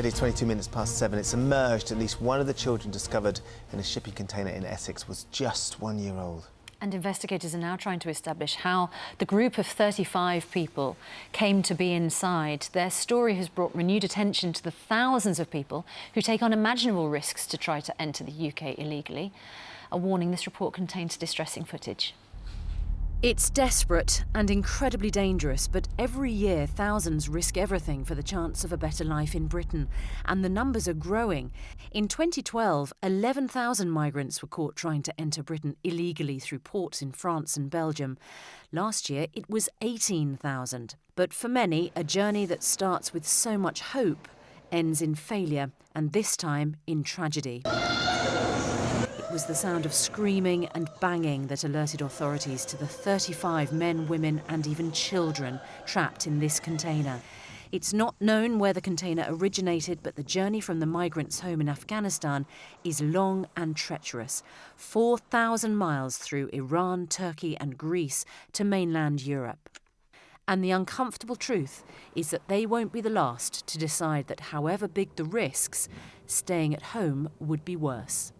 It is 22 minutes past 7. It's emerged at least one of the children discovered in a shipping container in Essex was just 1 year old. And investigators are now trying to establish how the group of 35 people came to be inside. Their story has brought renewed attention to the thousands of people who take unimaginable risks to try to enter the UK illegally. A warning, this report contains distressing footage. It's desperate and incredibly dangerous, but every year thousands risk everything for the chance of a better life in Britain, and the numbers are growing. In 2012, 11,000 migrants were caught trying to enter Britain illegally through ports in France and Belgium. Last year, it was 18,000. But for many, a journey that starts with so much hope ends in failure, and this time in tragedy. It was the sound of screaming and banging that alerted authorities to the 35 men, women and even children trapped in this container. It's not known where the container originated, but the journey from the migrants' home in Afghanistan is long and treacherous. 4,000 miles through Iran, Turkey and Greece to mainland Europe. And the uncomfortable truth is that they won't be the last to decide that however big the risks, staying at home would be worse.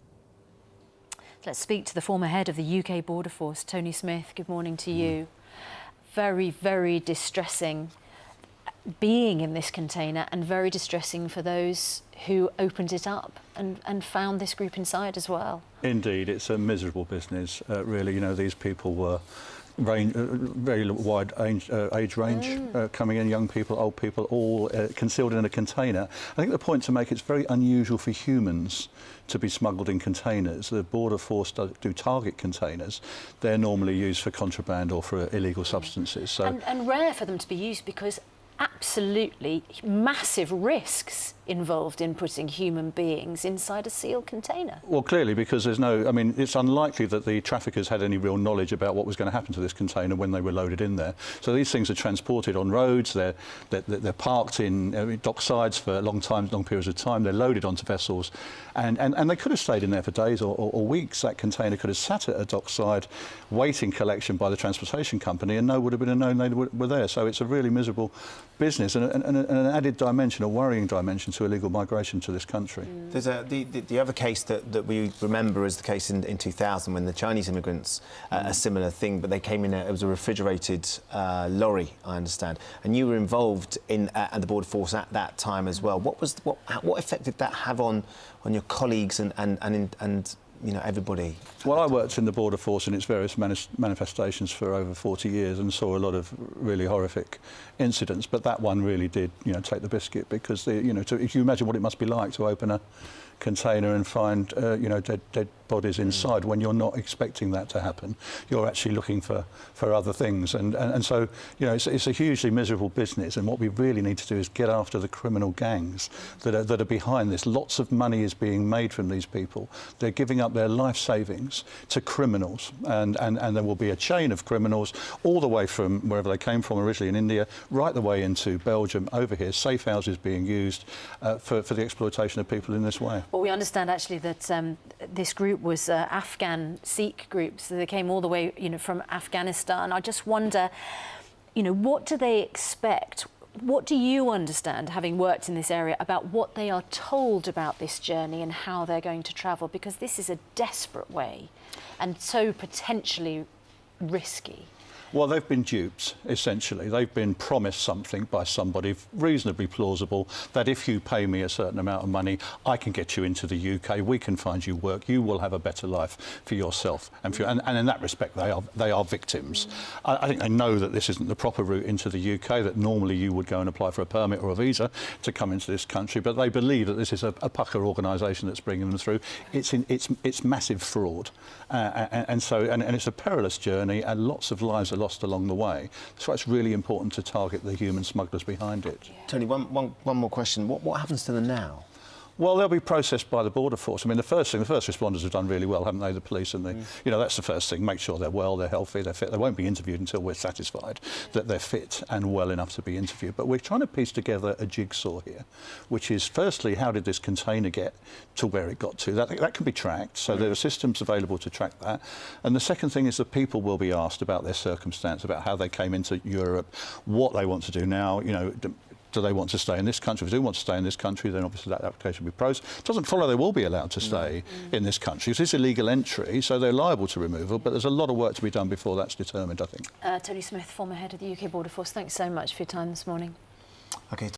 Let's speak to the former head of the UK Border Force, Tony Smith. Good morning to you. Very, very distressing being in this container, and very distressing for those who opened it up and found this group inside as well. Indeed, it's a miserable business, really. You know, these people were very wide age range coming in, young people, old people, all concealed in a container. I think the point to make, it's very unusual for humans to be smuggled in containers. The Border Force do target containers. They're normally used for contraband or for illegal substances. So and rare for them to be used because absolutely massive risks involved in putting human beings inside a sealed container. Well, clearly, because there's no... I mean, it's unlikely that the traffickers had any real knowledge about what was going to happen to this container when they were loaded in there. So these things are transported on roads, they're parked in docksides for long periods of time, they're loaded onto vessels, and they could have stayed in there for days or weeks. That container could have sat at a dockside waiting collection by the transportation company, and no one would have been known they were there. So it's a really miserable business and an added dimension, a worrying dimension to illegal migration to this country. There's the other case that we remember is the case in 2000 when the Chinese immigrants, a similar thing, but they came in, it was a refrigerated lorry, I understand, and you were involved in at the Border Force at that time as well. What effect did that have on your colleagues and you know, everybody? Well, I worked in the Border Force in its various manifestations for over 40 years and saw a lot of really horrific incidents, but that one really did, you know, take the biscuit, because, if you imagine what it must be like to open a container and find, dead bodies inside when you're not expecting that to happen. You're actually looking for other things. And so, you know, it's a hugely miserable business, and what we really need to do is get after the criminal gangs that are behind this. Lots of money is being made from these people. They're giving up their life savings to criminals, and there will be a chain of criminals all the way from wherever they came from originally in India, right the way into Belgium, over here, safe houses being used for the exploitation of people in this way. Well, we understand actually that this group was Afghan Sikh groups, so they came all the way, from Afghanistan. I just wonder, what do they expect? What do you understand, having worked in this area, about what they are told about this journey and how they're going to travel? Because this is a desperate way and so potentially risky. Well, they've been duped, essentially. They've been promised something by somebody reasonably plausible, that if you pay me a certain amount of money, I can get you into the UK, we can find you work, you will have a better life for yourself. And in that respect, they are victims. I think they know that this isn't the proper route into the UK, that normally you would go and apply for a permit or a visa to come into this country, but they believe that this is a pucker organisation that's bringing them through. It's massive fraud. And it's a perilous journey, and lots of lives are lost along the way. That's why it's really important to target the human smugglers behind it. Yeah. Tony, one more question. What happens to them now? Well, they'll be processed by the Border Force. I mean, the first responders have done really well, haven't they? The police and that's the first thing. Make sure they're well, they're healthy, they're fit. They won't be interviewed until we're satisfied that they're fit and well enough to be interviewed. But we're trying to piece together a jigsaw here, which is, firstly, how did this container get to where it got to? That can be tracked, so there are systems available to track that. And the second thing is that people will be asked about their circumstance, about how they came into Europe, what they want to do now, do they want to stay in this country? If they do want to stay in this country, then obviously that application will be processed. It doesn't follow they will be allowed to stay in this country. It's illegal entry, so they're liable to removal, but there's a lot of work to be done before that's determined, I think. Tony Smith, former head of the UK Border Force, thanks so much for your time this morning. OK.